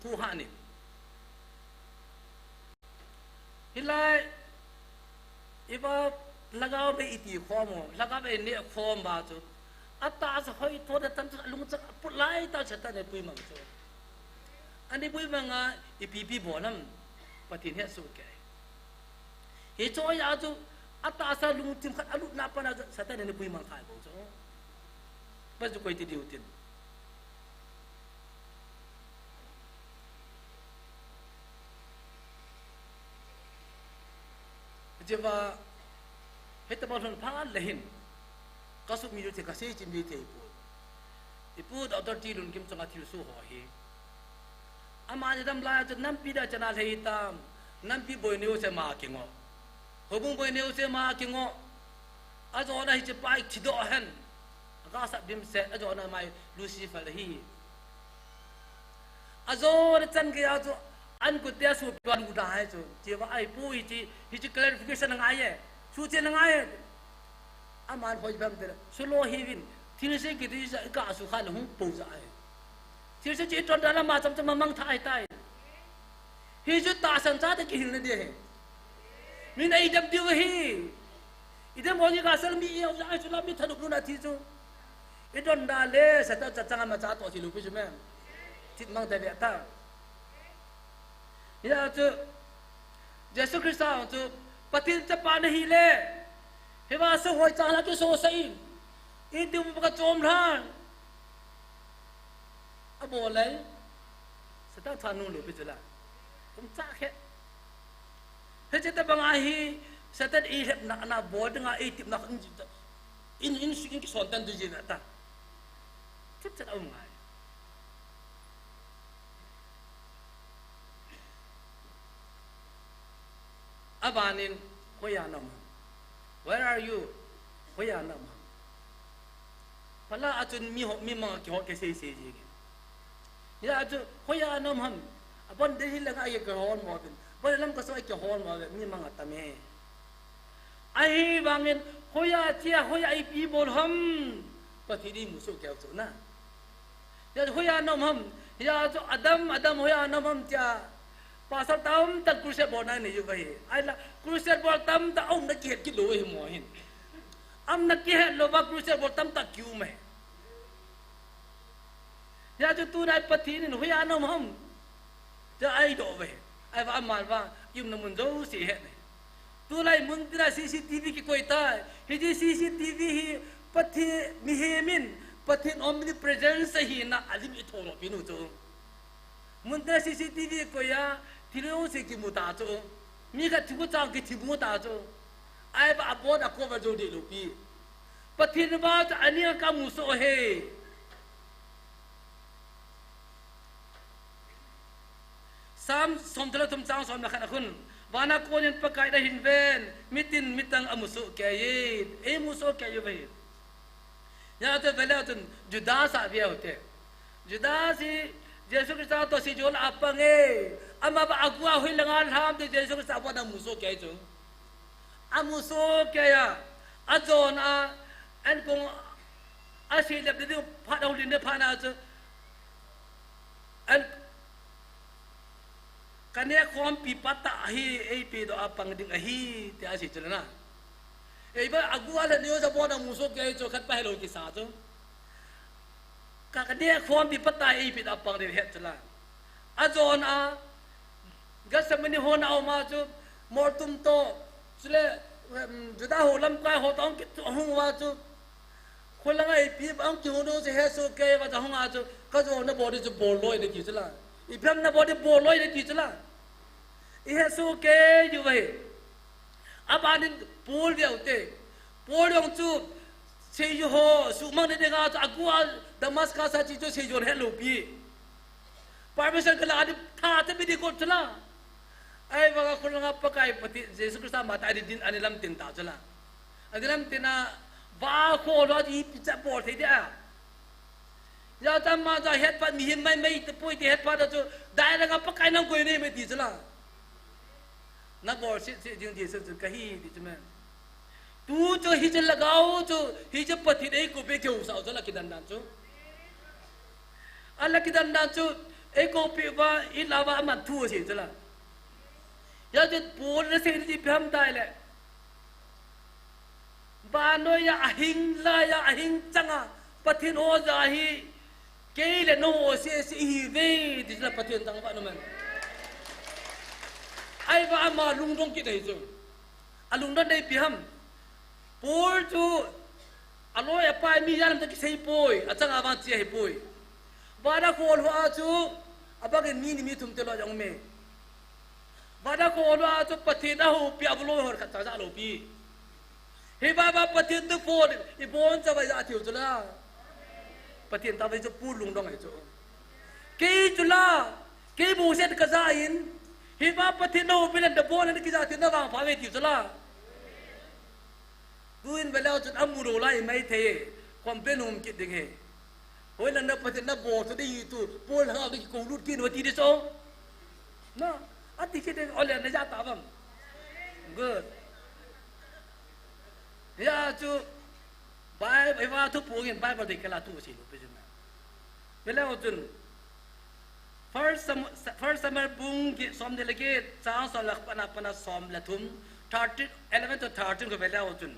thu hạ nè hilai iba lagaw be iti khomo lagaw be ne khom ba chu ata sa hoi tho da tam lung cha pulai ta chata ne pui mang chu ani pui manga ipi bonam patin he su ke he cho ya chu ata sa lung tim khat alut na pa na sata ne pui mang khai bo chu ba chu koi ti diu tin jewa heta ba thon pha lehin kasuk mi te kasi chim te ipu da dor ti lun kim changa thil su ho hi ama jam la cha nam pi da chana lei tam nam pi boi neu se ma ki ngo hobung boi neu se ma ki ngo a zo na hi che pai thi do hen ga sa bim se a zo na mai lucifer hi a zo na chan ge a zo an ku te su pan gu da hai chu jewa ai pu hi chi clarification ngai ye su che ngai aman hoi bam de sulo hivin thil se ki di ka su khan hung pu za ai thil se chi ton da ma cham cham mang thai tai hi ju ta san cha de ki hin de he min ai dam diu hi idam mo ni ka sal mi yo ai chu la mi thaduk lu na thi chu I don da le sa ta chang ma cha to si lu pi chu me tit mang de le ta ya chu Yesu Christa chu patil cha pa na hi le he wa so hoi cha la ke so sai I tu ba ka chom than a bo lai sa ta than nu lu pi chu la kum cha khe he che ta ba nga hi sa ta I hep na bo de nga I tip na in son tan du ji na ta chút chất ông này Abanin Hoyanam where are you Hoyanam pala atun mi mga ki ho ke se ji ya atu Hoyanam ham abon de hilang ay ke hon mo tin pala lam ka so ay ke hon mo mi mga tame ai bangin hoya tia hoya I pi bol ham patidi musu ke tu na ya hoya nom ham ya jo adam hoya nom ham cha pasal tam ta crucial bol na ni ju bai ai la crucial bol tam ta ong na ki lo hi mo hin am na ki lo ba crucial bol tam ta kyu me ya jo tu dai pathi ni hoya nom ham ja ai do bai ai ba mal ba yum na mun zo si he tu lai mun tira CCTV ki koi ta hi CCTV hi pathi mihemin pathin omnipresence hi na alim ithoro pinu chu munta CCTV ko ya thilong se ki muta chu mi ka thigu chang ki thibu ta chu ai ba abon a cover jo de lu pi pathin ba cha ania ka mu so he sam somdala tum chang som na khana khun wana konin pakai da hinven mitin mitang amuso kayid e muso kayu ya to velatun judas avia hote judas Yesu Christa to si jol apange ama ba agwa hui langan ham de Yesu Christa pa na muso kay chung amuso kaya azon a an kung asilap de pa daw din de pa na chu an kanya khom pi pata hi e pi do apang ding hi ti asi chuna e ba agwa la niyo sa bo na muso kay chu khat pa hello ki sa chu ka kanya khom pi pata e pi do apang de het chula azon a gasamani hona au ma chu mortum to chule juda holam kai ho tong ki hung wa chu kholang ai pi ang ki hono se he so ke wa hung a chu ka zo na body chu bol loi de ki chula Ibrahim na body bol loi de ki chula ihe so ke ju vai abanin pol viaute pol yong chu se ju ho su mang de ga chu agua Damascus sa chi chu se jo hello pi permission ka la tha te bi di ko chula ai ba ko nga pakai pati Jesus Christ mata din anilam tin ta chula adilam tina ba ko lo di pizza bol the dia ya tam ma ja het pa mi hin mai te poi te het pa da chu dai la nga pakai nang ko ni me ti chula na bol si jing di se ka hi di chme tu cho hi chal lagao chu hi che pati dei ko be ke u sa la ki dan dan chu ala ki dan dan chu ai ko pi ba in lava man thu si chala ya je pol na se ji pham dai le ba no ya ahing la ya ahing changa pathin ho za hi ke le no se hi ve di la pathin tang ba no man ai ba ma lung dong ki dai zo alung dong dai pi ham pol chu alo ya pa mi yan ta ki sei poi achanga ba chi hi poi ba da ko lo a chu abag ni mi tum te lo jong me ba da ko lo a chu pathin a ho pi avlo hor kha ta lo pi he ba ba pathin tu pon I bon cha ba ya thiu chu la pathin ta ba chu pu lung dong ai chu ke chu la ke bu set ka za in he ba pathin no pi lan da bon an ki za thi na wang pha ve thiu chu la guin ba lao chu amuro lai mai the kom pe num ki ding he hoi lan da pathin na bo chu di tu pol ha ki ko lut kin wa ti de so na ati ke de ole na ja ta bam good ya chu bai bai wa tu pu ngin bai ba de kala tu si lu pe jin be lao chun first summer bung ki som de leke cha so lak pana som la thum 13 11 to 13 ko be lao chun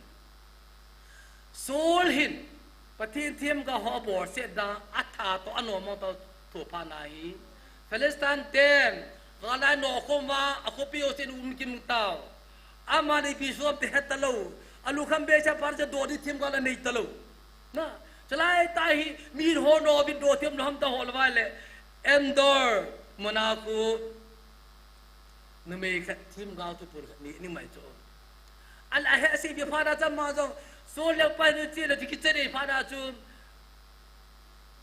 sol hin pathin thiam ga ho bor se da atha to ano mo to thu pa na hi Palestine ten gala no khoma akopi o sin kim taw ama ni pi so te hetalo alu kham be cha par cha do di thiam gala nei talo na chalai tai hi min ho no bin do thiam nam ta hol wa le endor monaco nume khat thiam ga tu pur ni mai cho al a si bi fa da cha ma zo so le pa ni ti le ki chene fa da chu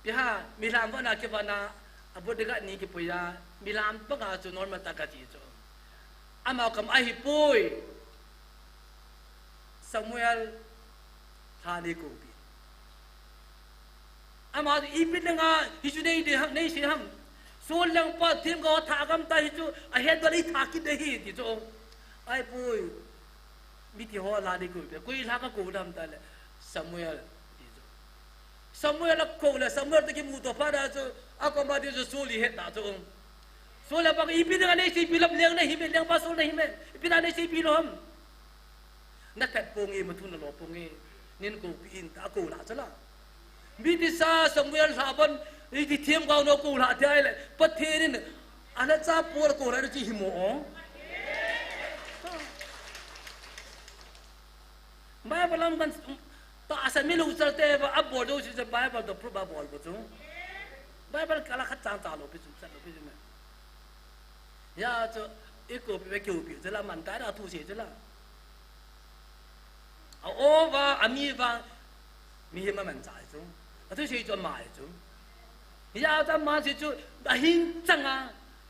bi ha mi lam ba na ke ba na abu de ga ni ki puya mi lam pa ga chu normal ta ka ti cho ama kam a hi pui Samuel thani ko bi ama ipin nga hisu nei de nei si ham so lang pa thim go tha gam ta hi chu a he do ri tha ki de hi ti cho ai pui mi ti ho la de ko be koi la ka ko dam ta le Samuel ti cho Samuel ko le Samuel te ki mu to pa da cho a ko ma de so li he ta cho so la pa ipin nga nei si pi lam leng nei hi me leng pa so nei hi me ipin nei si pi lo ham na kat pong e ma thu na lo pong e nin ko in ta ko la cha la mi ti sa Samuel saban i ti thiam ga no ko la thai le patherin ana cha por ko ra chi hi mo Bible am kan ta asami lu charte ba abo do si Bible do pro ba bol bo chu Bible kala khat chang ta lo pi chu sa lo pi me ya cho iko pi ke pi je la man ta da thu si je la a over ami va mi hi ma man chai chu a thu si cho mai chu ya ta ma si chu da hin changa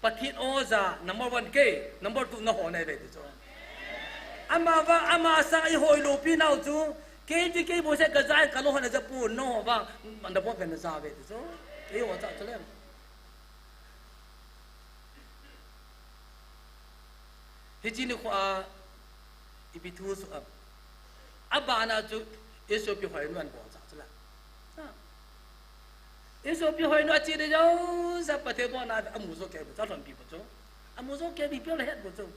pathit oza number 1 ke number 2 na ho nei ve chu ama va ama sa I hoi lo pi nau chu ke ji ke bo se ka zai ka lo hana za pu no va man da bo kan sa ve chu e wo cha chu le he ji ni kha I bi thu su ab abana chu eso pi hoi nuan bo cha chu la eso pi hoi no chi de yo sa pa the bo na amu so ke cha thon pi bo chu amu so ke bi pi la het bo chu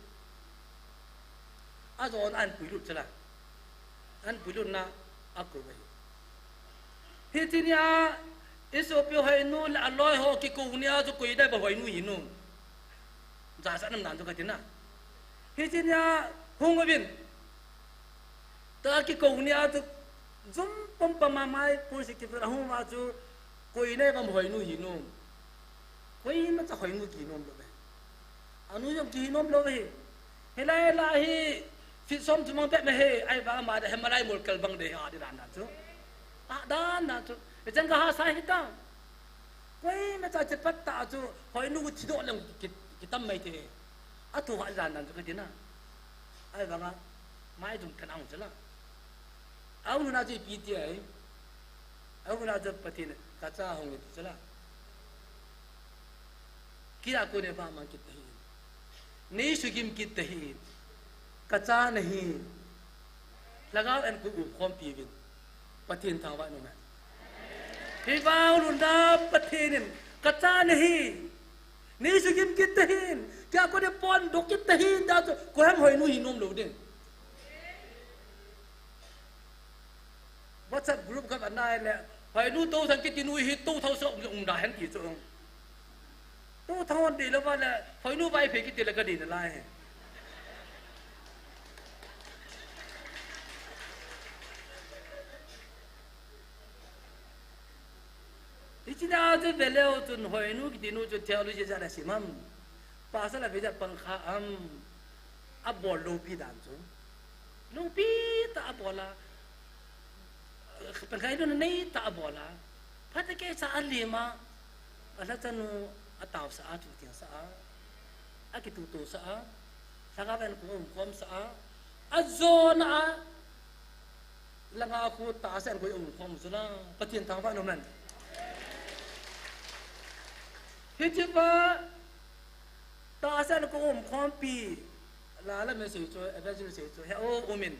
a zon an pui lut cha la an pui lut na a ko ve he ti nya eso pi hoi nu la loi ho ki ku nia chu kui dai bo hoi nu hi nu za sa nam nan chu ka tin na he ti nya hung bin ta ki ko nia chu zum pom pa ma mai pu si ki ra hung ma chu kui ne ba hoi nu hi nu kui ma cha hoi nu ki nom lo be anu yom ki nom lo be he la hi fit som chu mang pe me he ai ba ma de malai mol kal bang de ha di dan na chu a dan na chu e chang ka ha sai hi ta kui ma cha chet pat ta chu hoi nu chi do lang ki tam mai the a thu ha dan na chu ka ti na ai ba nga mai dum kan ang chu la au nu na chi pi ti ai au nu na chu patin ka cha hong ni chu la kira ko ne ba ma ki tahi नहीं सुगिम की तही कचा नहीं लगाव एन को उखोम पीविन पथिन थावा नुना हिबाव लुंदा पथिन कचा नहीं นี่สุกิมกิตหินแกก็ได้ปอนดกิตหินดาวก็ให้หอยนู่หินนมหลูดิวัชกรุ๊ปกับอันนั้นแหละหอยนู่โตสังกิตนู่หินโตเท่าสององค์ได้หันกี่สองโตเท่าดีแล้วว่าแหละหอยนู่ใบเพกิตแล้วก็ดีนั่นแหละอีกทีน่าจะเวลาจนหอยนู่กิตนู่จะเที่ยวลุยจะได้สิมั่มภาษาละเวลาปังข้ามอับบอลลูปีดันจูลูปีตาอับบอลละปังข้าดูนี่ตาอับบอลละพัดแก่สาลีมาอะไรจะนูอัตาวสาจุดเทียนสาอากิตุตุสาสังกัดเป็นกลุ่มความสาอัจโซนะลังอาคูตาเส้นกุยความสุนัขปฏิญทางฟ้าโนมันฮิจิบะตาเส้นกุมความปีลาละเมสิโจเอเวจิสิโจเฮโออุมิน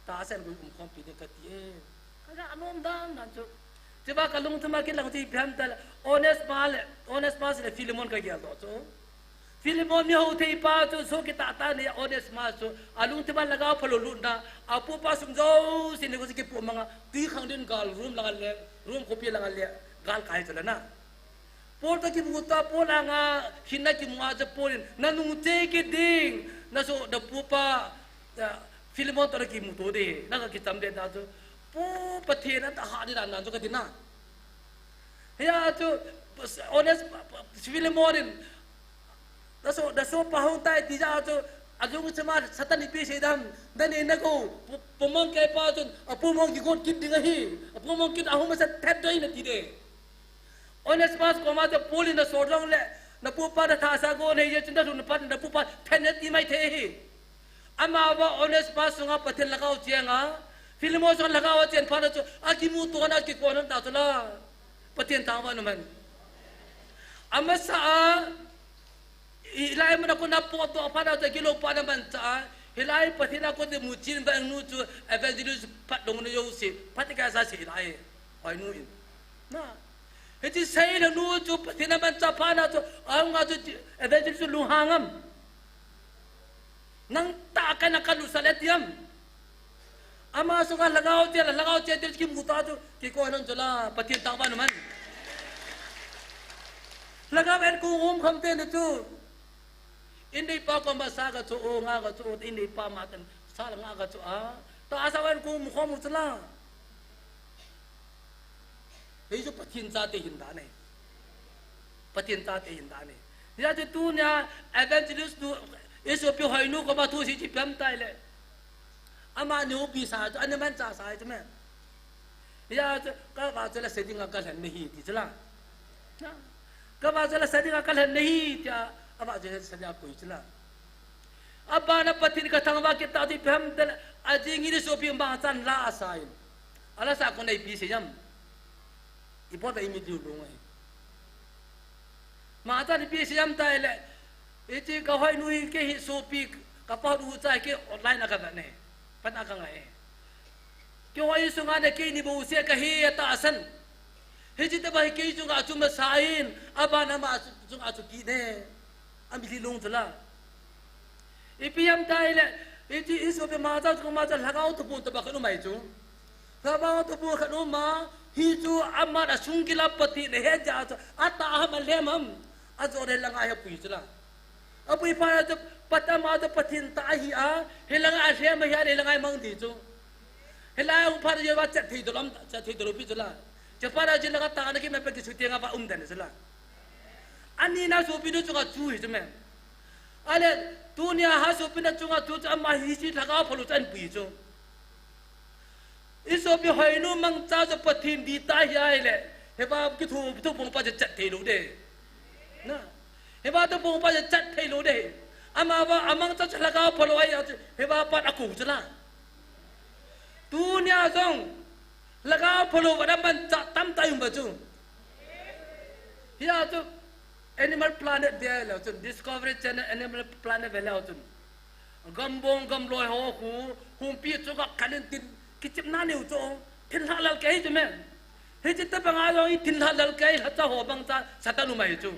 ตาเส้นกุมความปีเนี่ยกติเอข้าจะอนุมดังนั่นจูจิบะกัลลุงทำมากินหลังที่เพียงแต่honest mal le Filemon ka gyal to Filemon mi ho thei pa to so ki ta ta ne honest mal so alung te ba laga phalo lu na apu pa sum jo sin ko ki pu manga ti khang din gal room la le room ko pi la le gal kai chala na por ta ki bu ta po la nga hinna ki mua ja porin na nu te ki ding na so da pu pa Filemon to ki mu to de na ka ki tam de da to pu pa the na ta ha ni da na so ka din na ya to honest Filemonin da so pahong tai ti ja to ajung chama satan ipi sedam dan inako pomong kai pa chun apomong ki got kit dinga hi apomong kit ahum sa that doi na ti de honest pas ko ma to poli na sodong le na pu pa da tha sa go ne ye chinda sun pa na pu pa then ti mai the hi ama ba honest pas sunga pathen lagaw chianga Filemon son lagaw chen pa na chu akimu to na ki ko na ta la pathen tawa no man amasa ilai mana ko na po to pa da kilo pa na man cha hilai pathina ko de muchin ba nu chu evangelist pat dong no yo si patika sa si lai oi nu in na heti sai na nu chu pathina man cha pa na chu ang nga chu evangelist lu hangam nang ta ka na kalu saletiam ama so ka lagaw che ki muta chu ki ko nan chula pathin ta ba no man lagam en ku khamte na chu indi pa ko masa ka chu o nga ka chu indi pa ma tan sa nga ka chu a ta asawan ku khom mu chla ei chu pathin cha te hin da ne pathin cha te hin da ne ya chu tu nya evangelist tu eso pi hoi nu ko ma thu si chi pam tai le ama nu pi sa chu an man cha sa chu me ya ka cha la setting ka han ni hi ti chla कब आजला सदी का कल नहीं क्या अब आज सदी कोई चला अब बाना पतिन का थंगवा के तादी फहम दल अजिंगी ने सोपी माचन ला आसाइन अला सा को नहीं पीसे जम इपोत इमी दिउ लोंगे माचन पीसे जम ताइले इति का होय नुई के ही सोपी का पादु चाय के ऑनलाइन का बने पता का है क्यों ये सुंगा ने के नि बो से कही ता असन हिजित बाही कई जुगा चुम साइन अबा नमा जुगा चुकी ने अमिली लोंग चला इपियम ताइले इति इसो पे माजा को माजा लगाओ तो पुत बखनु माइ चु लगाओ तो पु खनु मा hi chu amma da sungila pati ne he ja ata ham lemam azore langa he pui chula apui pa to patama to pathin ta hi a helanga he ma ya le langa mang ti chu hela u pa je ba chat thi dolam chat thi dolo pi chula chapara je langa ta na ki me pe ki chuti nga ba dan chula ani na so pi no chu ga chu hi chme ale dunia ha so pi na chu ga tu amma hi chi thaga pholu chan pi chu iso pi hoi nu mang cha so pathin di ta hi ai le he ba ki thu pong pa je chat thi lu de na he ba to pong pa je chat thi lu de ama ba amang cha chala ka pholo ai he ba pat aku chula dunia song laga pholo ba ban cha tam tai ba chu ya to Animal Planet there la chu Discovery Channel Animal Planet ve la chu gambong gamloi ho ku hum pi chu ka kanin tin kichip na neu cho thin halal kai chu me he chit ta banga lo thin halal kai hata ho bang cha satanu mai chu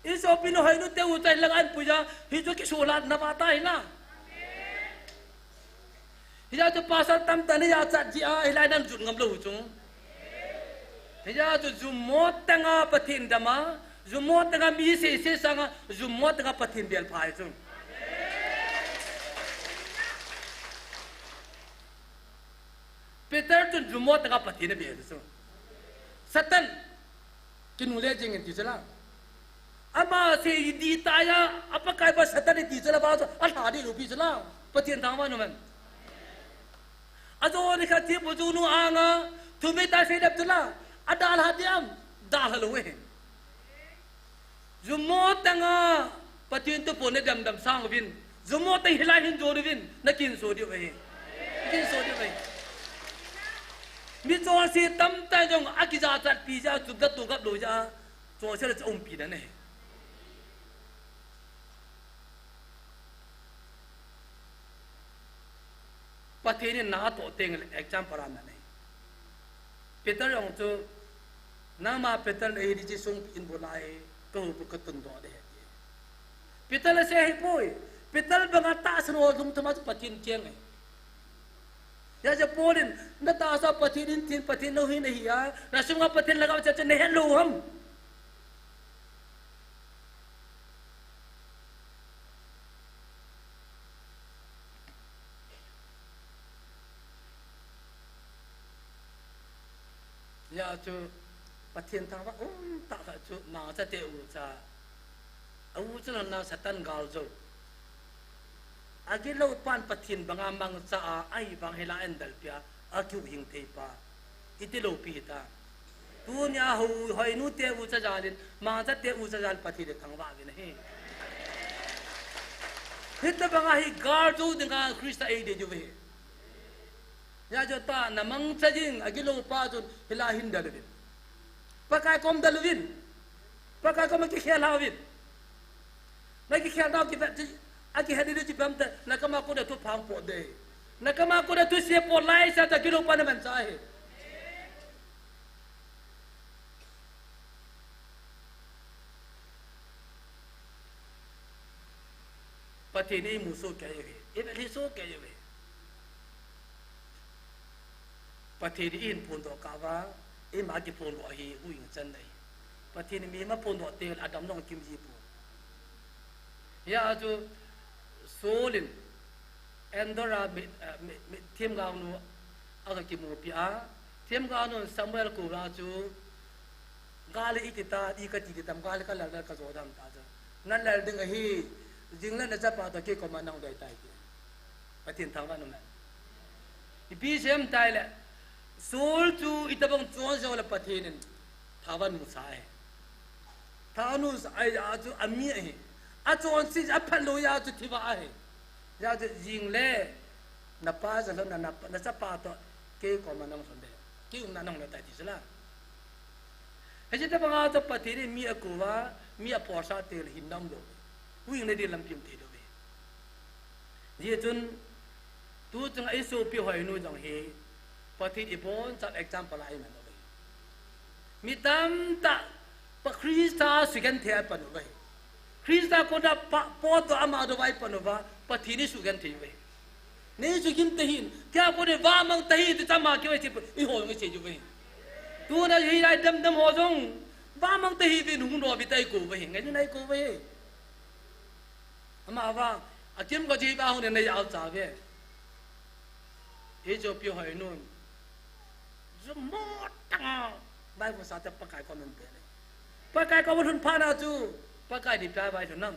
iso pino hay no te utai lagan puja hijo kisulat na bata ina hiya tu pasal tam tani ya chat ji a hilai nan jut ngam lo chung hiya tu zumot tanga pathin dama zumot tanga mi se sanga zumot tanga pathin bel phai chung Peter tu zumot tanga pathin bel chung Satan kinule jing ti sala ama se di taya apa kai ba Satan di sala ba al hadi rupi sala pathin tangwa no man Ado ni kati bujunu anga tumita se dap tula adal hadiam dal halwe zumot tanga pathin tu pone dam dam sang vin zumot tai hilai hin jor vin nakin so di we kin so di we mi chon si tam ta jong akiza tat pi ja tu da tu gap lo ja cho se la om pi da ne pathin na to teng exam param na ne Peter yong chu nama Peter e di ji sung in bolai ko bu ka tun do de Peter la se hi poi Peter banga ta sno dum thama pathin cheng ya ja polin na ta sa pathin tin pathin no hi nahi ya rasunga pathin lagaw cha cha ne hello ham ya chu pathin ta ba ta ka chu na cha te u cha u chu na Satan gal zo agilo pan pathin banga mang cha ai bang hela endal pia akyu hing te pa itilo pi ta tu nya hu hoi nu te u cha jalin ma cha te u cha jal pathin de thang ba gi nahi hit banga hi gar zo dinga Krista ai de ju ve ya jo ta namang chajing agilo pa jo hila hin dalwin pakai kom dalwin pakai kom ki khel hawin na ki khel daw ki aki hadi ji pam ta nakama ko da tu phang po de nakama ko da tu se po lai sa ta gilo pa na man sa he patini muso kaya he e so kaya he patini in pon do ka wa e ma ki pon do hi u ing chan nei patini mi ma pon do te adam nong kim ji pu ya tu solin endora team gaw nu aga ki mu pi a team gaw nu Samuel ku ra chu gali itita di ka ti tam gal ka la ka zo dam ta nan la ding hi jingla na cha pa ta ke ko ma nang dai tai ki patin thang wa nu ma ipi sem tai le sol chu itabang chuan zo la pathinin thawan mu sai thanu ai a chu ami ai a chuan si a phalo ya chu thiwa ai ya chu jingle na pa za na cha pa to ke ko ma nang son de ki um na nang la tai ti sala he je ta banga to pathinin mi a ko wa mi a por sa te hin nam do wi ne de lam pim te do be ye chun tu chung ai so pi hoi nu jong he pathin ipon chat example ai man oi mi tam ta pa Krista sugan the pan oi Krista ko da po to ama do vai pan wa pathin ni sugan the oi ne sugin te hin kya ko de wa mang te hi tu chama ke oi i ho ngi che ju oi tu na hi lai dam dam ho jong wa mang te hi bi nu ro bi tai ko oi ngai ni nai ko oi ama wa akim ko ji ba hu ne nei ao cha ve e jo pi hoi nu zumot tanga bai ko sa ta pakai ko men pe pakai ko bun pha na chu pakai di pa bai thunam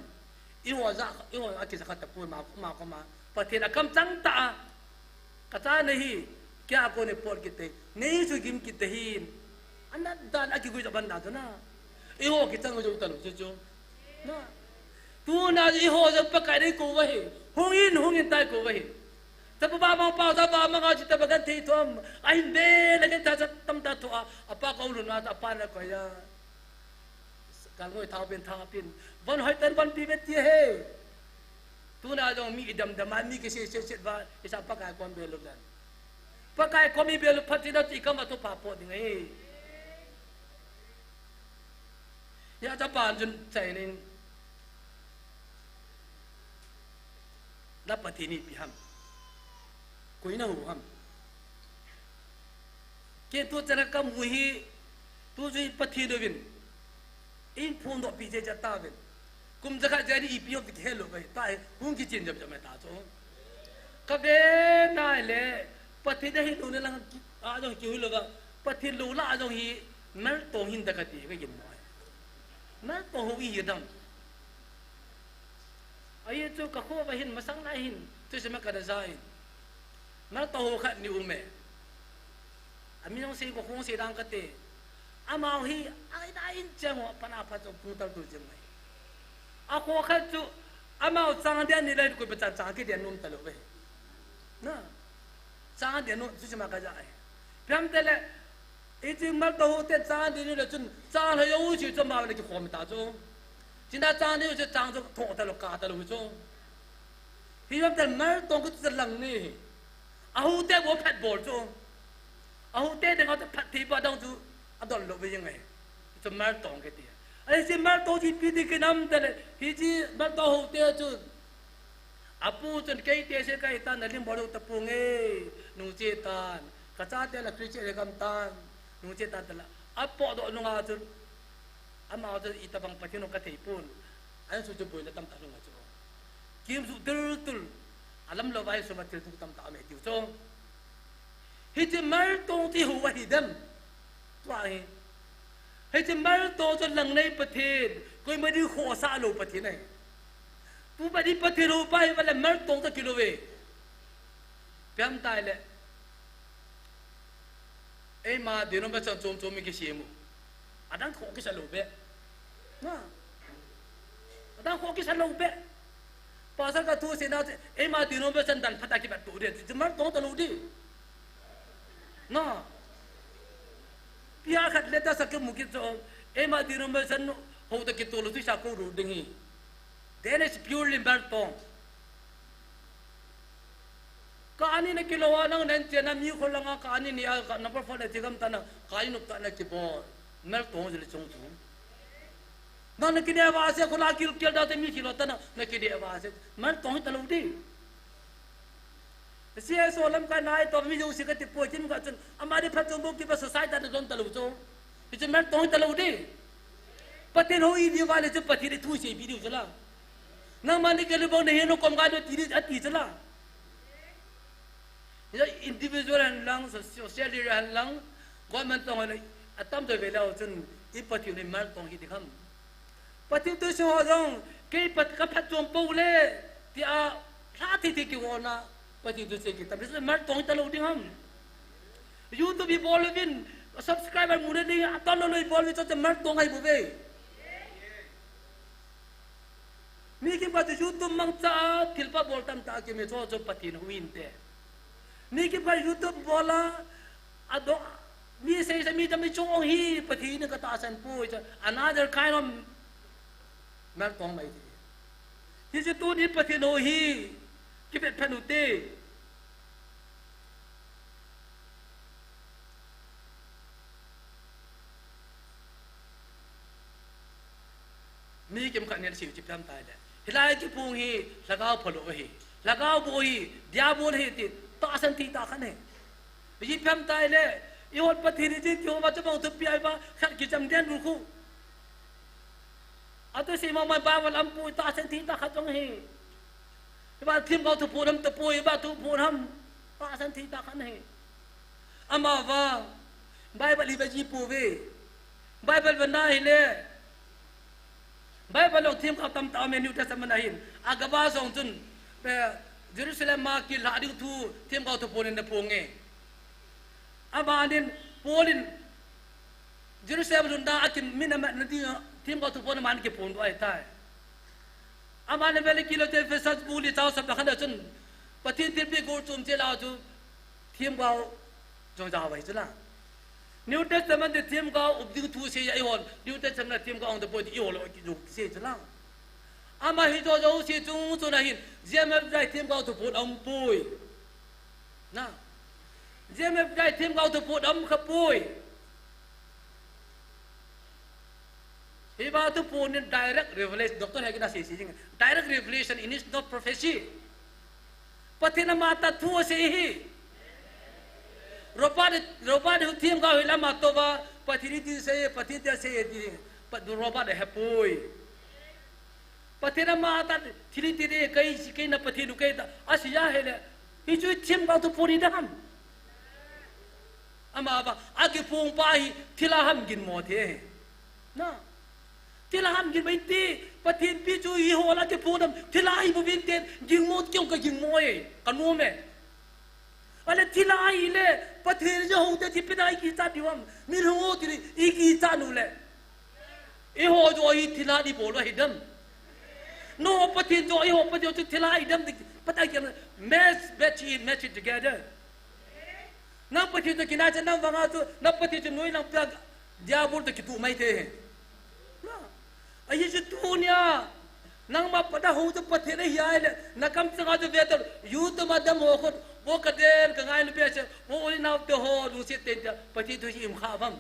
i ho za i ho aki sa ta pu ma ko ma pathin akam chang ta ka ta nahi kya ko ne por ki te nei su gim ki te hin anna dan aki gu ban da na i ho ki chang jo ta lu chu na tu na i ho za pakai dei ko wa he hong in tai ko wa he Tapi bapa pa sa ba mga cita bagan tito ay hindi lagi ta sa tamta to apa ka ulun at apa na ko ya kalmoy tapin ban hoy tan ban pibet ye he tu na dong mi idam daman mi kisi sit ba isa pa ka kon belo dan pa ka ko mi belo pati na ti ka ma to papo ding ya Japan jun chạy nên đã bắt thì ni bị ham cuối nào ham cái tu chân cái mùi hi tu duy bắt thì được viên in phun độ bị chết ta viên cùng chắc cái gì bị bị hello vậy tại không cái chuyện gì mà ta cho cái bên này lệ bắt thì đấy luôn là rồi kêu là bắt thì luôn là rồi hi mất tổ hình đặc cái cái gì mà mất tổ hủy gì đâu ấy cho các khu vậy hình mà sáng nay hình tôi sẽ mất cái design mất tổ khát nhiều mẹ mình không xây có không xây đang cái gì amau hi ai đã in chẳng họ pana phát cho phụ tao tu chẳng này aku khát cho amau sang dia nilai ਕੋਈ ਬੱਚਾ sang cái dia nun talo vậy na sang dia nun tôi sẽ mất cái gì phim tele ít chừng mất tổ thế sang dia nilai chun sang hay yêu chỉ cho mà cái khom ta cho chính ta sang dia cho sang cho thọ talo cả talo cho phim tele mất tổ cái chân lăng này ahu te wo phat bol cho ahu te de ngau phat thi ba dong chu adon lo ve yang ai cho mar tong ke ti ai si mar to ji pi di ke nam te hi ji mar to ho te chu apu chun ke te se kai tan lim bolu ta pu nge nu che tan ka cha te la kri che le kam tan nu che tan la apo do nu nga chu ama chu i ta bang pa no ka thei pun ai su chu boi la tam ta nu nga chu kim su tul tul alam lo vai su ma til tu tam ta me tiu chong hi chi mar tong ti hu wa hi dam tua hi hi chi mar to cho lang nei pathin koi ma di kho sa lo pathin này tu ba di pathin lo pai ba la mar tong ta kilo ve pyam tai le ai ma de no ba chon chom chom mi ki siemu adang kho ki sa lo be na adang kho ki sa lo be pasal ka tu se na ai ma de no ba chan dan phata ki ba tu de chi mar tong ta lo di na pia khat leta sakam mukit so ema dinumba san ho ta kitolo tu sa ko ru dingi then it's purely bartong kaani na kilowa nang nan chena mi kholanga kaani ni a number 4 na tigam ta na kaani nuk ta na ki bo mer tong jeli chung chung na na kide wa se khola kil kel da te mi kilo ta na kide wa se mer tong ta lo di sia solam ka nai to mi ju si ka ti po chin ka chun amari phat chong bo ki ba society ta don ta lo chong ti chun mer tong ta lo di patin ho i di wale chu pathi ri thu se bi di chala na mani ke le bo ne no kom ga do ti ri ati chala ya individual and lang social and lang government tong ne atam de ve lao chun i pathi ne mer tong hi di kham pathi tu so jong ke pat ka phat chong po le ti a tha ti ti ki wona pati tu se kita bisa mar tong ta lo ding ham YouTube bi bol win subscriber mune ding aton lo bol wi to mar tong ai bu ve mi ki pa YouTube mang cha thilpa bol tam ta ke me cho cho pati no win te mi ki pa YouTube bola ado mi se mi tam mi chong hi pati ne ka ta san pu another kind of mar tong mai ti ji tu ni pati no hi ki bet phanu te mi kem khan ne siu chi plam tai le hilai ki pung hi lagao phalo hi lagao bo hi dia bol hi ti ta san ti ta khan he yi plam tai le i hot pathi ni ji kyo ma chabang tu pi ai ba khat ki cham den ru khu atu si ma ma ba wal am pu ta san ti ta khat jong hi ba thim gao tu pu nam tu pu ba tu pu nam ta san ti ta khan he ama wa bible li ba ji pu ve bible ba na hi le Bible long thim ka tam ta me New Testament ahin agaba song chun pe Jerusalem ma ki la ding thu thim ka tu ponin na ponge abanin polin Jerusalem run da akin minama na di thim ka tu pon man ki pon do ai tai amane vele kilo te fe sat buli taw sab khana chun patin tir pe gor chum che la chu thim ka jong ja wai chula New Testament the theme ka ubding thu se ai hon New Testament theme ka on the body yo lo ki ju se chla ama hi jo jo se chung chu na hin jemep dai theme ka to put am pui na jemep dai theme ka to put am kha pui He ba tu pun direct revelation. Doktor hai kita sih direct revelation in is not prophecy. Patina mata tu sih. Ropa de tim kau hilang mata ba patini ti saya patini ti saya di pat ropa de hapoi. Patina mata tiri kai na patinu kai ta asia hele. Itu tim kau tu pun idam. Ama ba agi pung pai tilaham gin mo the. Na tilaham gin bai ti patin pi chu I ho la ke pudam tilai bu bin ten gin mo kyong ka gin mo e kanu me. Ale tilai le patin jo ho te ti pidai ki ta diwam mi ho ti I ki ta nu le. I ho jo I tilai di bolo hidam. No patin jo I ho patin jo tilai hidam patai ke match it together. Napati tu kina cendang bangga tu, napati tu nuai lang plag diabul tu kitu mai te. Na, aye tu niya, nang mapada ho tu pati na hiya le, nakam sanga tu betul, you tu madam ho khod, wo kaden kangai lu biasa, wo uli na tu ho lu sit ten pati tu im khavam.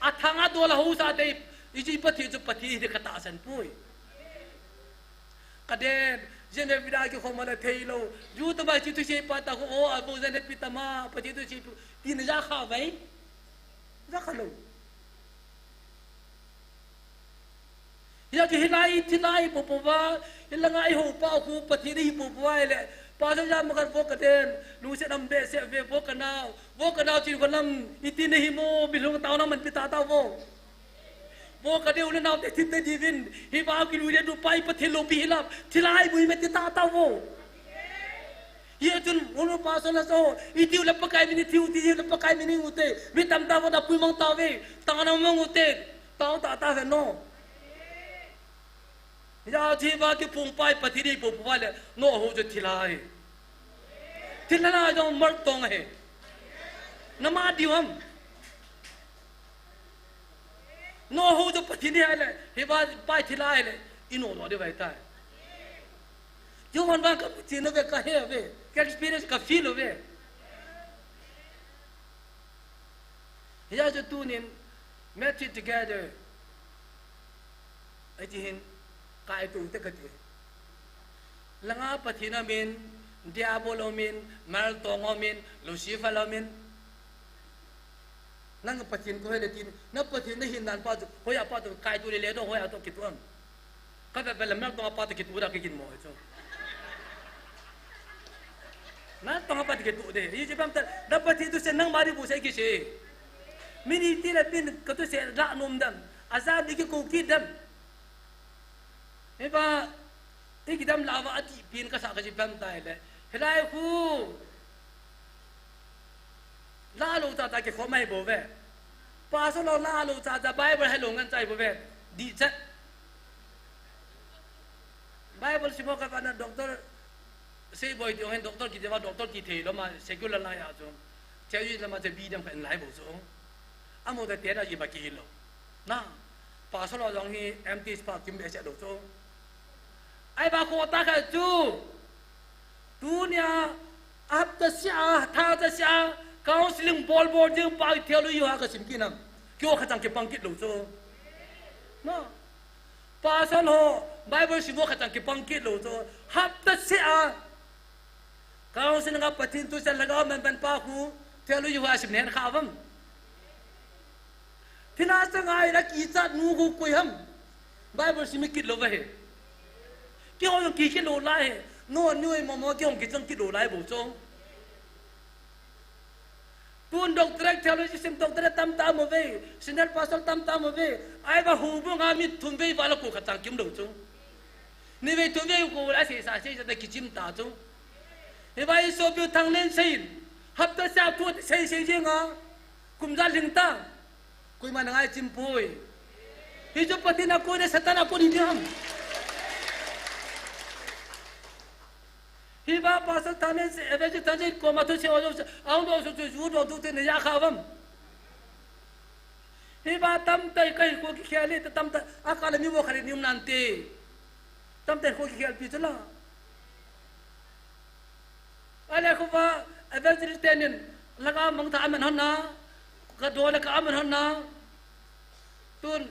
Athanga dola ho sa te, iji pati tu pati de kata san pui. Kaden jene vida ke khomala theilo ju to ba chi tu se pata ko o abu jene pitama pati tu chi tin ja kha vai ja khalo ya ke hilai tinai popowa ilanga I ho pa ku pati ri popowa le pa ja makan bo kaden lu se nam be se ve bo kana chi ko nam iti ne hi mo bilung taw na man pita taw wo वो कदे उन्हें नाव देखते थे जीवन ही बाप की लुइले दो पाई पर थिलो पिला थिलाई बुई में तिता आता वो ये तुम उन्हों पास ना सो इति उले पकाई में नहीं थी उति उले पकाई में नहीं होते वे तमता वो दापुई मंगता वे ताना मंग होते ताऊ ताता है नो या जी बाप की पुंपाई पथिरी पुंपाई ले नो हो जो थिलाई थिलना जो मर्द तोंग है नमा Divam no ho do patini ale he ba pai thila ale ino lo de vai ta jo man ba ka chino ve ka he ve ka experience ka feel ve ya jo tunin match it together ajihin ka itu te ka ti langa pathina min diabolo min mal tongo min lucifer min nang patin ko hele tin na patin na hindan pa to hoya pa to kai tu le do hoya to kituan ka be bel mak to pa to kitu da ke kin mo so na to pa to kitu de yi je pam ta na patin tu se nang mari bu sai ki se mini ti la tin ka to se ra nom dam azab ni ki ko ki dam e ba e ki dam lawa ati pin ka sa ka ji pam ta le helai hu la lu ta ta ke kho mai bo ve pa so lo la lu ta ta bible hai lo ngan chai bo ve di chat bible si mo ka pa na doctor sei boy ti hen doctor ki dewa doctor ki the lo ma secular la ya so che yi la ma che bi dam kan lai bo so amo da te da yi ba ki lo na pa so lo jong hi empty spark kim be che do so ai ba ko ta ka chu dunia ab ta sia tha ta sia counseling ball board jeng pa thelo yu ha ka sim ki nam kyo kha chang ke pang kit lo so no pa san ho bible si mo kha chang ke pang kit lo so hap ta se a counseling ga patin tu san laga man ban pa ku thelo yu ha sim nen kha vam thina sang ai ra ki cha nu ku koi ham bible si mi kit lo ve kyo yo ki kit lo la he no nuôi mo kyo ki chang kit lo lai bo so pun dokter theology sim dokter tam tam mo ve senior pastor tam tam mo ve ai ba hu bu nga mi thun ve ba la ko khatang kim do chu ni ve thun ve ko la se sa se da ki chim ta chu e ba so bu thang len sein hap ta sa tu sei sei je nga kum ja ling ta koi ma ngai chim poi hi jo patina ko ne satana ko ni ham hi ba pasal tane se eve tane ko ma to se o au do so ju do tu te ne ya khavam hi ba tam tai kai ko ki khale ta tam ta akala mi wo khare nim nan te tam tai ko ki khal pi chala ale ko ba eve tenen laga mang ta aman hana ka do la ka aman hana tun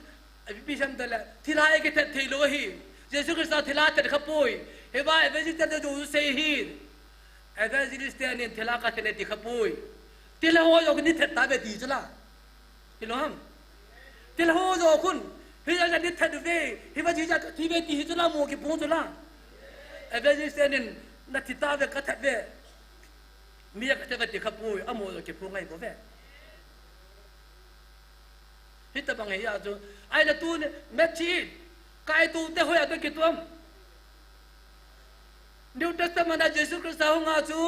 พี่ฉันแต่ละทีละไอ้กิเททีโลฮีเยซูคริสต์ทีละแต่ขปุยเฮ้ยว่าเอเวอร์จิสต์จะดูเซฮีเอเวอร์จิสต์เนี่ยทีละก็เทเลติขปุยทีละหัวโยกนี่เทตาเบดีจุละทีละฮัมทีละหัวโยกุนเฮ้ยจะนี่เทดูเว่เฮ้ยว่าจีจะทีเบดีจุละโมกิปุ่นจุละเอเวอร์จิสต์เนี่ยนัดที่ตาเวก็เทเวมีอะไรก็เทเวติขปุยอ่ะโมโยกิปุ่นไงบ่เวฮิตบังเฮียจูไอ้ละตูเนี่ยแม่ชีกายตูเตะหัวตัวกิตัวมนิวเตสต์มันได้เยซูคริสต์เอางาจู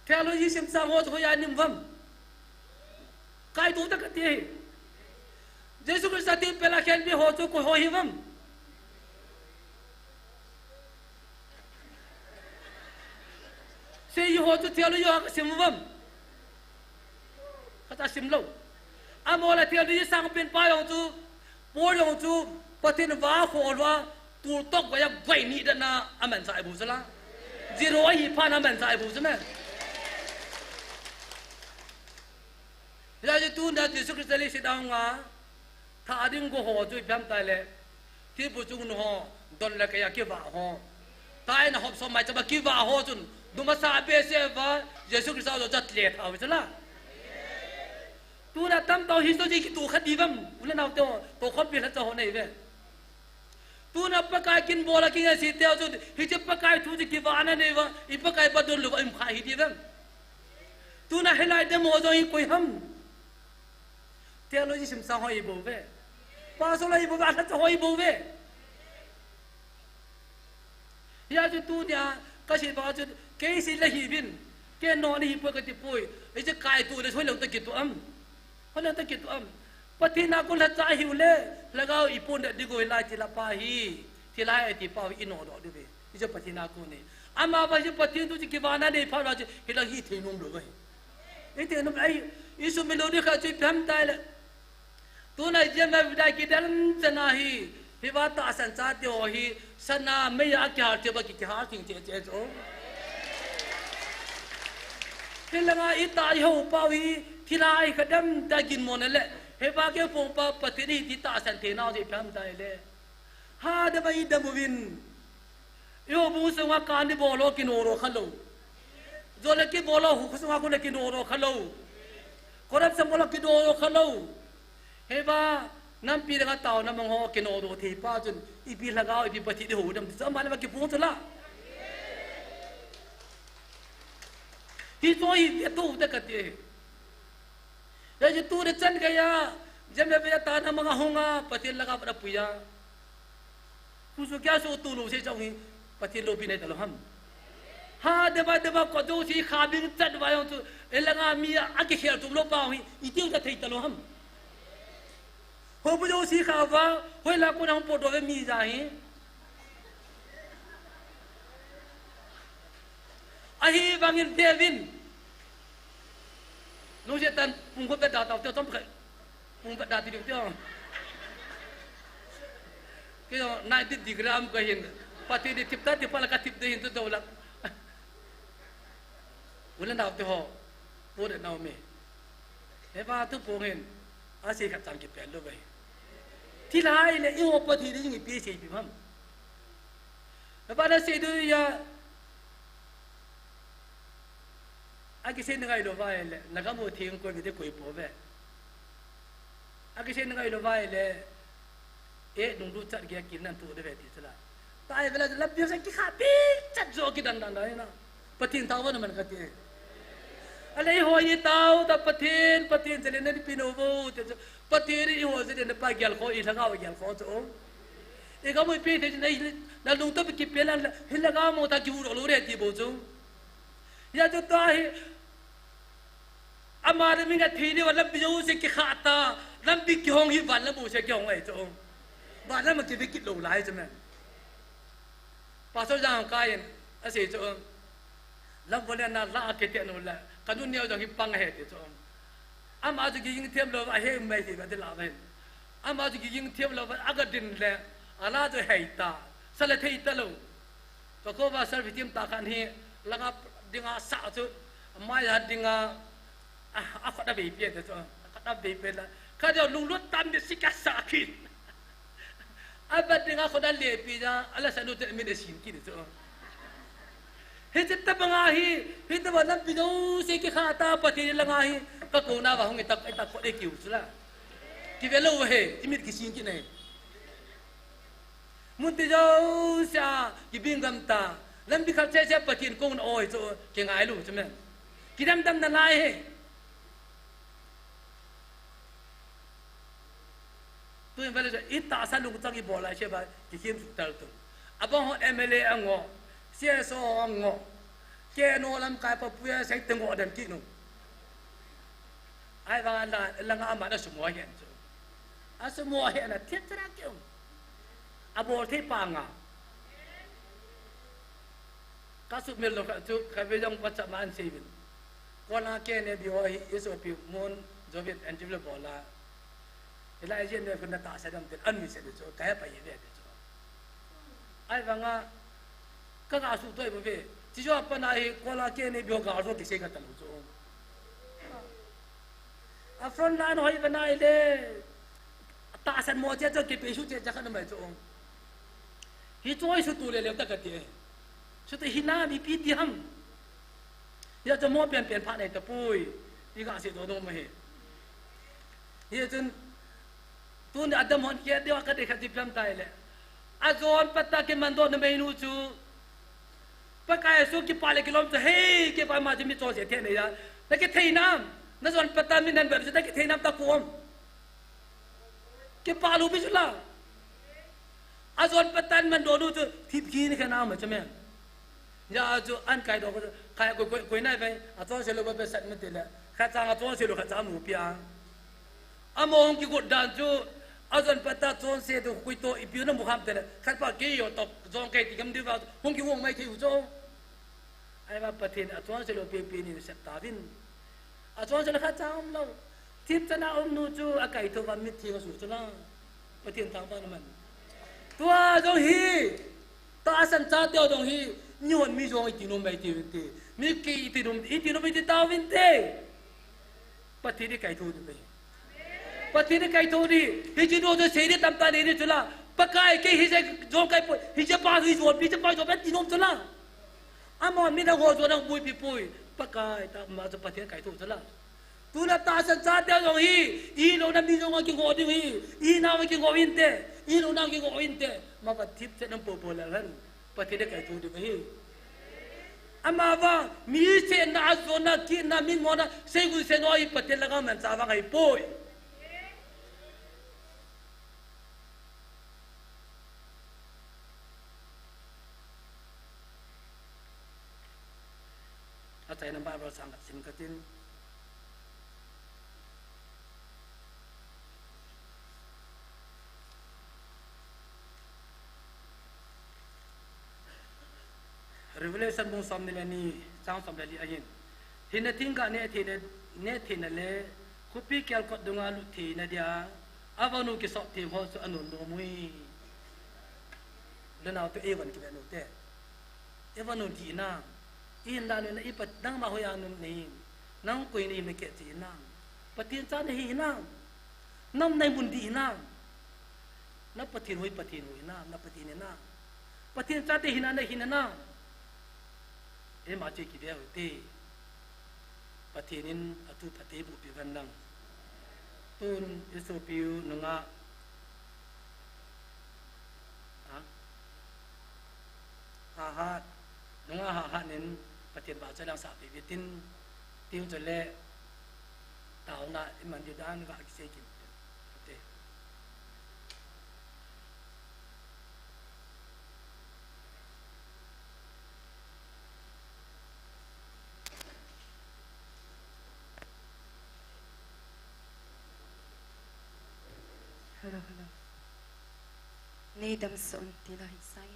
เทโลยีสิมสามหัวตัวยันนิมวัมกายตูเตะกันที่เยซูคริสต์ที่เป็นละแค่นี้หัวจูก็หัวหิวัมเสียหัวจูเทโลยีก็สิมวัมก็จะสิมโลอาโมละเทียนที่สังเป็นป้ายองจูปูยองจูปะทินว้าโฟลว่าตูตกไปยังไกนี่ดนะอามันสายบุษละจีโร่อีพานามันสายบุษไหมยาจิตูนัดยิสุคริสต์ลิสิดาวงาถ้าอดิงกูหัวจูพิมพ์ตายเลยที่ปุจุงนูหัวดอนเล็กยาคิวะหัวตายนะฮอบสมัยจะมาคิวะหัวจุนดูมาซาเบเซวะยิสุคริสต์เอาจัดเลี้ยเอาไปซะละตูน่ะตั้มเตาฮิสโตจีกิตูขัดดีบัมอุลนาเอาตัวคนเปลี่ยนจะหัวไหนเว้ตูน่ะปะกายกินบัวละกินไอ้สิเตียวจุดฮิจิปะกายทูจิกิวานะเนี่ยวะอีปะกายบัดดลลุอิมขาฮิดีบัมตูน่ะเฮลัยเดโมโจอีคุยฮัมเทโลจีสิมซาหอยบูเว้ปาโซลาอีบูอันนั้นจะหอยบูเว้ยาจุดตูเนี่ยก็สิบอกจุดเกสิละฮีบินเกนอนฮีปะกติปุยไอ้จะกายตูเนี่ยช่วยเหลือตะกิตุอัมเพราะนั่นตะกิตุอัมปฏินากุลจะหิวเล่แล้วก็อีปุ่นเด็กดีกว่าลายจิลาปาฮีที่ลายไอติปาวินโนดอดูเว้ที่จะปฏินากุลนี่อามาไปจะปฏิตุจิกิวานาเนี่ยพาราจะเฮลังฮีเทนุมดูเว้ไอ้เทนุมไอ้ยิสุเมโลดีข้าจุดพิมพ์ตายเลยตัวนั้นจะมาวิได้กิดันจะนาฮีฮิวาตาสันซาติโอฮีสนาไม่อยากจะหาเจ้ากิจหาถึงเจ้าโจเฮลังอีตาหิวปาวีที่ลายขดมตะกินมอนนั่นแหละเฮบาเกฟงปาปฏิริติตาสันเทนาจิพิมพ์ตายเลยฮาเดบัยดมวินโยบูสงการที่บอลกินโอโรขลุ่มโจเล็กที่บอลหุกสงการกินโอโรขลุ่มคนรับสมบูรณ์กินโอโรขลุ่มเฮบาน้ำปีละก็เต่าน้ำมังหอกินโอโรที่ป้าจนอีปีละก็อีปีปฏิริหูดำสมัยมากินฟุ้งสุดละที่ตัวอีตู้เด็กกันที่แล้วจะตู้เด็กจันกายาจำเป็นว่าตาน้ำมังหงาปฏิละก็ปรับปุยาผู้สุขยาสูตูลูเสียจังหิปฏิโลบินในตลอดฮัมฮาเดบะก็ดูสิขาบินจัดไว้องตุเอลังอามีอากิเขียตุโลปาหิอีติวจะเทตลอดฮัมหัวดูสิขาว่าหัวลักคนของปวดตัวมีใจอาฮีบางอินเดวินนู้นเจตันมุงก็เป็นดาวเต่าเจ้าต้องไปมุงเป็นดาวที่เดียวเจ้าก็นายดิกรามก็เห็นปฏิทินที่พลังกติบได้เห็นตัวตัวละวันนั้นดาวที่ห่อปวดนาวมีเฮ้ยว่าทุกพวกเห็นอาศัยขัดจังกิบแปลลูกไปที่ไรเนี่ยอีโอปฏิทินยังปีเสียปีมั้งแล้วบ้านเราเสียด้วยยาอากิเซนngay lo vai le nagamu thing ko mi de koi po ve agisen ngay lo vai le e dung du chat ge kin nan tu de ve ti sala tai vela lab bi sa ki kha pi chat zo ki dan dan da na patin taw na man ka ti ale ho yi taw ta patin chale na pino bo te patin ri ho se de na pa gyal kho i thanga gyal kho cho e ga mo pi te na na dung to ki pe lan hila ga mo ta ki u lo re ti bo cho ya jo ta hi amar mi ga thini wala bijo se ki khata lam bi ki hong hi van la bu se ki hong ai cho ba la ma ki bi ki lo lai cho me pa so jang ka yin a se cho lam wala na la ke te no la kanun ne jang hi pang he te cho ama ju gi ying them lo a he mai ti ba de la ba ama ju gi ying them lo ba aga din le ala jo hai ta sala thei ta lo to ko ba sar vitim ta kan hi langa dinga sa cho mai ha dinga a khada be pe to khada be pe la ka jo lung lut tam bi sikka sa khin Abad dengan kau dah lepi dah, alasan tu tak minat sinki tu. Hejat tak mengahi, hejat mana pidau seki kata pati lengahi, kau na bahung itak kau dekiu sulah. Kivelo he, imit kisinki naik. Munti jauh sia, kibingam ta, lambi kerja sia pati kau na oi tu, kengai lu cuman. Kidam dam na lai he. Tu yang balik ita asal lu kutangi bola siapa kikim sutal tu. Abang hot MLA ango, CSO ango, keno lam kai Papua saya tengok dan kino. Ai bang anda lang amat dah semua yang tu. Semua yang ada tiap terakhir. Abor te panga. Kasut melo tu kabejang baca man sebin. Kona kene biwahi isu pi mon Soviet anjibla bola. Ila ajen dia kena tak sadam tu anwi sedu tu kaya pa ye dia tu. Ai banga ka asu tu ibu be. Jijo apa nahi kona kene biwa ka asu kise ka talu tu. A front line hoi banai le. Ta san mo je tu ke pe su je ja kan mai tu. Hi choi su tu le le ta ka ti. Su te hina bi pi ti ham. Yaจะมอเปลี่ยนพระในตะปุยนี่ก็สิโดนมาเหเฮียจนตุนอดมอนเกียเดียวก็ได้ขัดจิพลัมตายแหละอาจอนปัตตาเกมันโดนเมนูจูปะกายสุกิปาเลกิลมจะเฮ้เก็บไปมาจะมีโจเสียเทนเลยนะแต่ก็เทน้ำนั่นส่วนปัตตามินันแบบจะได้ก็เทน้ำตะกวมเก็บปาลูบิจุลาอาจอนปัตตามันโดนจูทิพย์ขี้นี่แค่น้ำเหมือนใช่ไหมยาจูอันไก่ดอกใครกุยนั่นไปอาจารย์เชลล์ไปเสร็จมันติดแล้วข้าจ้างอาจารย์เชลล์ข้าจ้างหมูปีอ่ะอามองกี่กดดันจูอาจารย์ปัตตาจอนเสียดูคุยโตอีพิวน้ำบุคคลแต่ละข้าพเกี่ยวตกจองไก่ที่กำดีว่าห้องกี่วงไม่ที่อยู่จูไอ้ว่าประเทศอาจารย์เชลล์ปีนี่เสร็จตาวินอาจารย์เชลล์ข้าจ้างเราทิพย์จะน่าอมนูจูอาไก่ตัววันมิตรที่เขาสูจุล่าประเทศทางบ้านมันตัวจงฮีตาสันจ้าเดียวจงฮีนี่วันมีจงอิติโนไม่ตีวินเตมีกี่อิติโนไม่ตีตาวินเตปฏิทินไก่ทูดไปปฏิทินไก่ทูดีฮิจิโนจะเสียดีตามตาเดียจุล่าปากไก่กี่ฮิจะจงไก่ปุยฮิจะปาฮิจวนฮิจะปาจวนเป็นติโนมจุล่าอามอนมีนักหัวจวนนักบุยปีปุยปากไก่ตามมาจะปฏิทินไก่ทูจุล่าตุลาตาสันจ้าเดียวจงฮีอีโลนันมีจงกี่หัวดีฮีอีน้ำกี่หัววินเตอีโลนันกี่หัววินเตมาปฏิทินน้ำปูปูแล้วกันปฏิทินไก่ทูดีไปฮีอามาว่ามีเส้นนาโซนากินนามินมอนะเซกุเซนอยปฏิทินละก็มันจะว่าไงปุยอาจารย์นำไปเราสั่งสินกตินRevelation bung som nila ni sang som dali ayin hinating ka ne thina le kupi kyal ko dunga lu thi na dia avanu ki so thi ho su anun do mui lena to evan ki benu te evanu di na in da ne ipat dang ma hoya nun ni nang koi ni me ke ti na patin cha ne hi na nam nai bun di na na patin hoi na patin na patin cha te hina na hina na e ma che ki dia te patinin atu pate bu pi van nang tun iso piu nunga ha nunga ha nin patin ba cha lang sa pi bitin tiu cho le tao na man di dan ga ki se ki te Hello. Needam son tila hisay.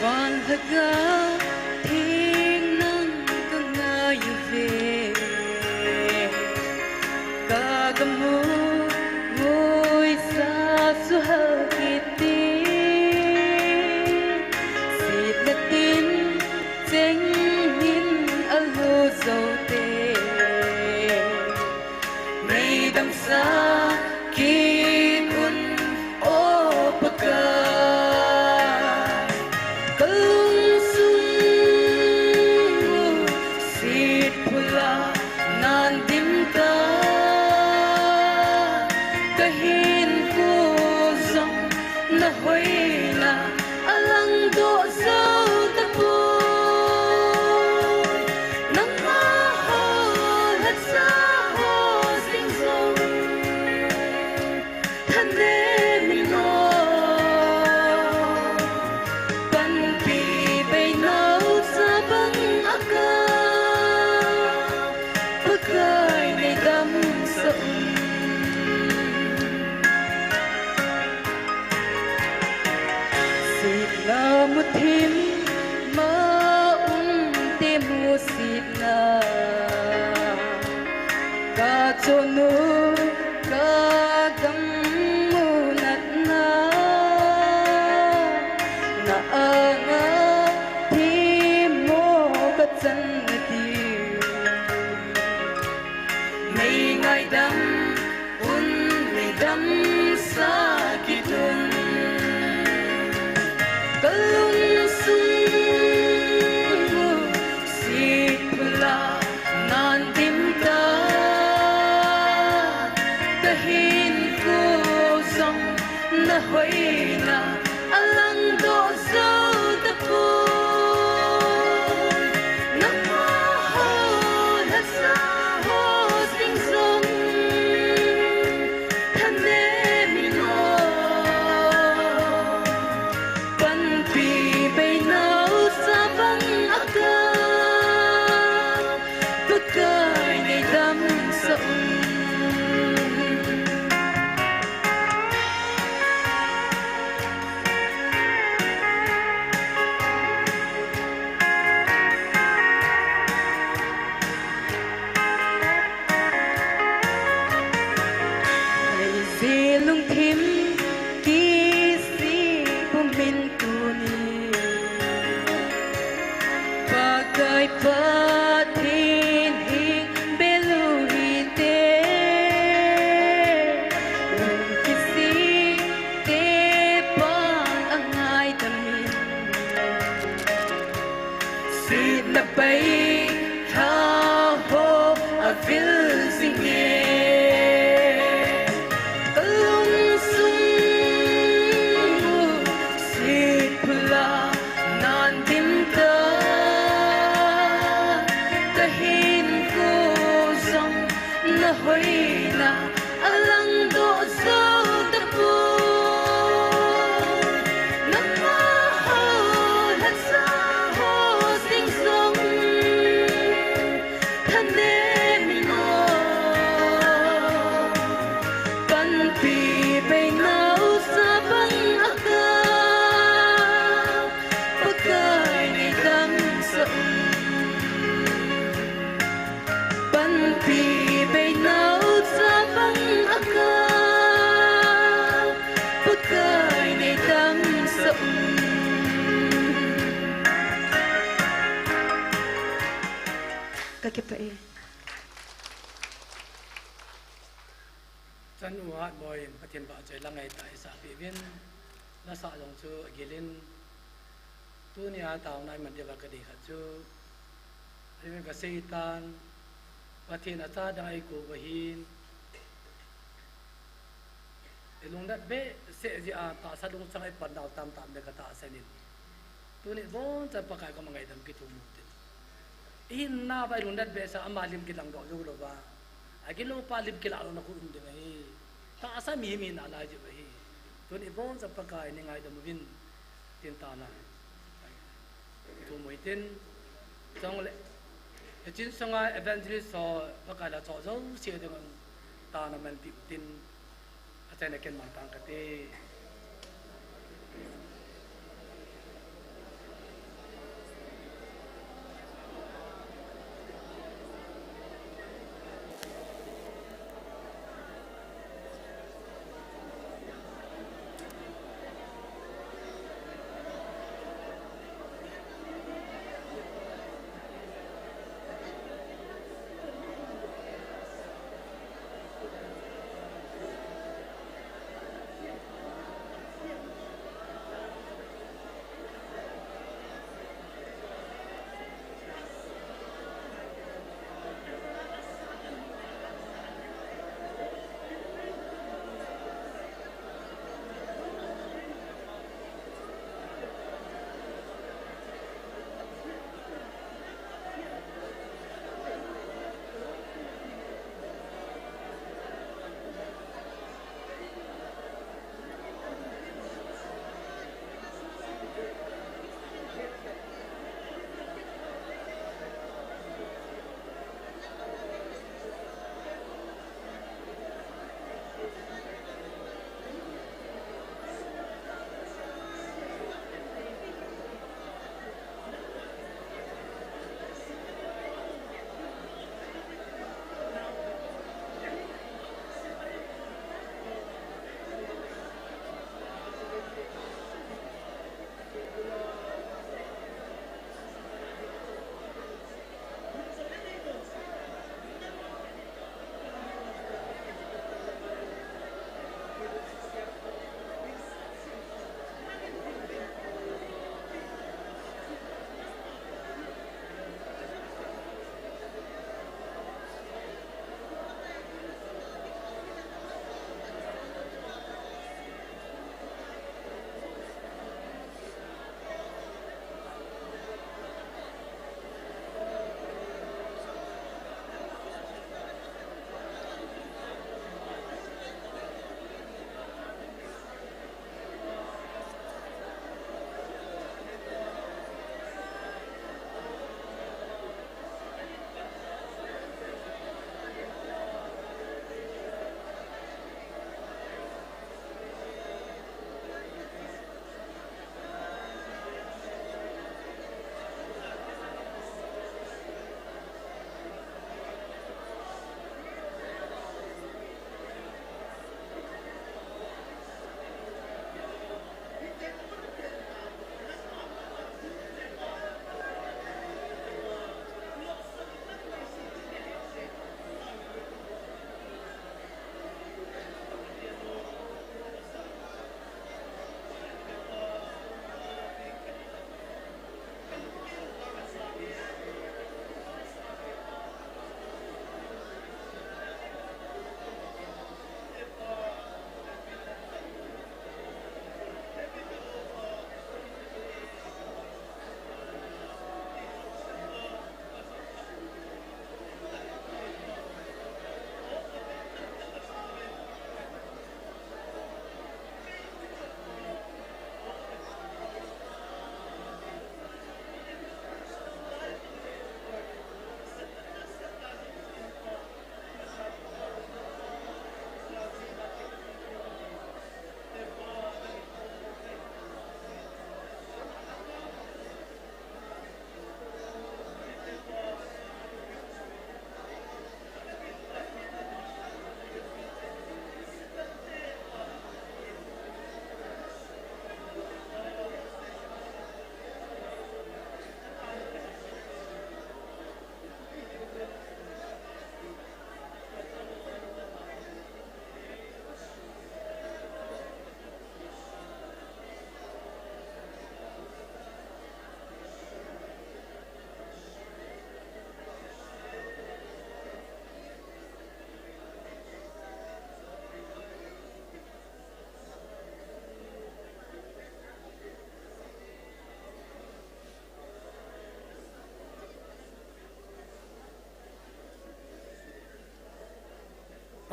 Van haga thiên năng căng dâu tê ngày đâm xa khi quân ô bạc kalung sung sit pula nan dim ka kahin ko zong na hoy na alang do dâu ta po nang mahal at sa ho sing song thane mino panpi bay nau sa bang aka pagkay may dam sa sila mo tim maunti mo sila kachono kagamunat na naanga di mo katsan na di may ngay dam un may dam sa kitun kalung sung sit pula nan dim ka kahin ko zong na hoy na alang do dâu ta po nang mahal at sa ho sing song thane mino panpi bay nau sa bang aka pagkay may dam sa ay silong thim kisi pumintuni pagkay patin hing beluhite kung kisi te pang angay tamin sit na bay tha ho avil singe kalung sung sit pula nan dim ka kahin ko zong na hoy na alang do dâu ta po nang mahal at sa ho sing song thane mino panpi bay nau sa bang aka pagkay may dam sa panpi bay nau sa bang aka pagkay may dam sa kakipae chan uat boy pathin ba chai langai tai sa pi vin na sa long chu gilin tu ni a taw nai man dewa ka di kha chu ai ka seitan pathin a cha dai ko bahin elung dat be se ji a ta sa dung changai pan daw tam tam be ka ta sanin tu ni bon cha pakai ko mangai dam ki tu mu tin in na ba elung dat be sa amalim ki lang do jo lo ba agilo palim ki la lo na ku inde mai ta asa mi mi na la ji bai tu ni bon cha pakai ni ngai dam vin tin ta na tu moi tin chong le chin songa evangelist so pakai la cho zo sie de ta na man ti tin acha na ken man tang ka te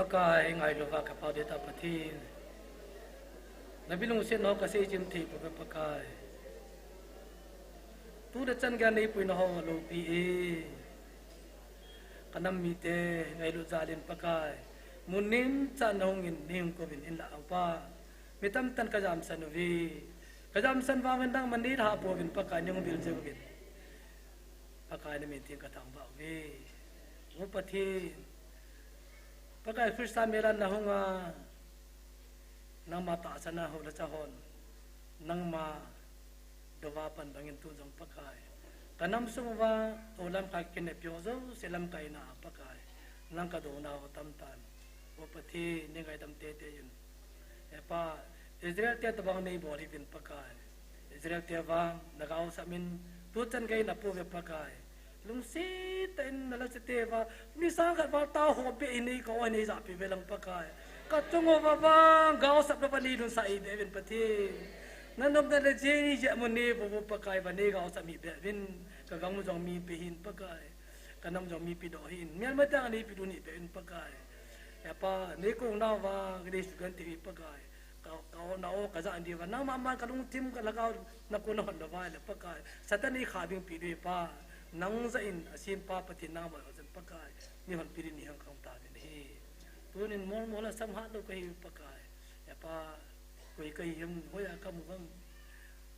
pakai ngai lo va ka pau de ta pathin nabi lung se no ka se chim thi pa pakai tu da chan ga nei pui no ho lo pi e kanam mi te ngai lu zalin pakai munin chan hong in ning ko bin in la pa mi tam tan ka jam san vi ka jam san wa men dang man ni ha po bin pakai nyong bil je bin pakai ne mi tin ka tang ba vi wo pathin pakai Krista meran na honga nang mata sana ho la chahon nang ma dowa pan bangin tu jong pakai kanam sungwa olam ka kine pyo zo selam kai na pakai nang ka do na ho tam tan o pathi ne ngai dam te te yun e pa Israel te tabang nei bori bin pakai Israel te wang nagaw sa min tu chan kai na pu ve pakai lung si ten nala se te va ni sang ka ba ta ho pe ini ko ani za pi velang pakai ka tungo ba ba gaw sa pa ni dun sa i devin pathi nanom na le je ni ja mo ne bo pakai ba ne gaw sa mi be vin ka gang mo jong mi pe hin pakai ka nam jong mi pi do hin mian ma tang ni pi du ni pe in pakai ya pa ne ko na wa gre su kan ti pakai ka na o ka za andi wa na ma ma ka lung tim ka lagaw na ko na hon wa le pakai satani kha ding pi de pa nang za in asin pa pati na ma jan pakai ni hon pirin ni hang khang ta ni hi tunin mol mol sam ha do kai pakai ya pa koi kai him hoya kam kam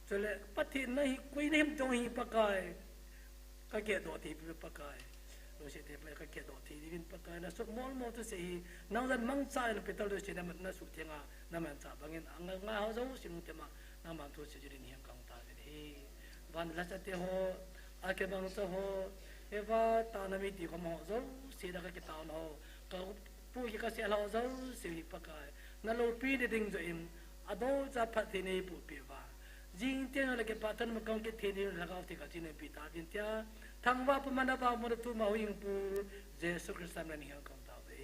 chole pati na hi koi nem jong hi pakai ka ke do ti pakai lo se te ka ke do ti din pakai na sok mol mol to se hi nang jan mang sai no petal do se na na su tenga na man cha bangin ang nga ho zo sim te ma na man to se jiri ni hang kang ta ni hi ban la cha te ho ake bang to ho eva ta na mi ti ko mo zo se da ka ke ta no ka pu ki ka se la zo se hi pakai na lo pi de ding zo im ado cha phat ti nei pu pi wa jing te no le ke patan ma kang ke the ni la ka ti ka ti nei pi ta din tia thang wa pa man ba mo tu ma hu ing pu jesu christ na ni ha kang ta be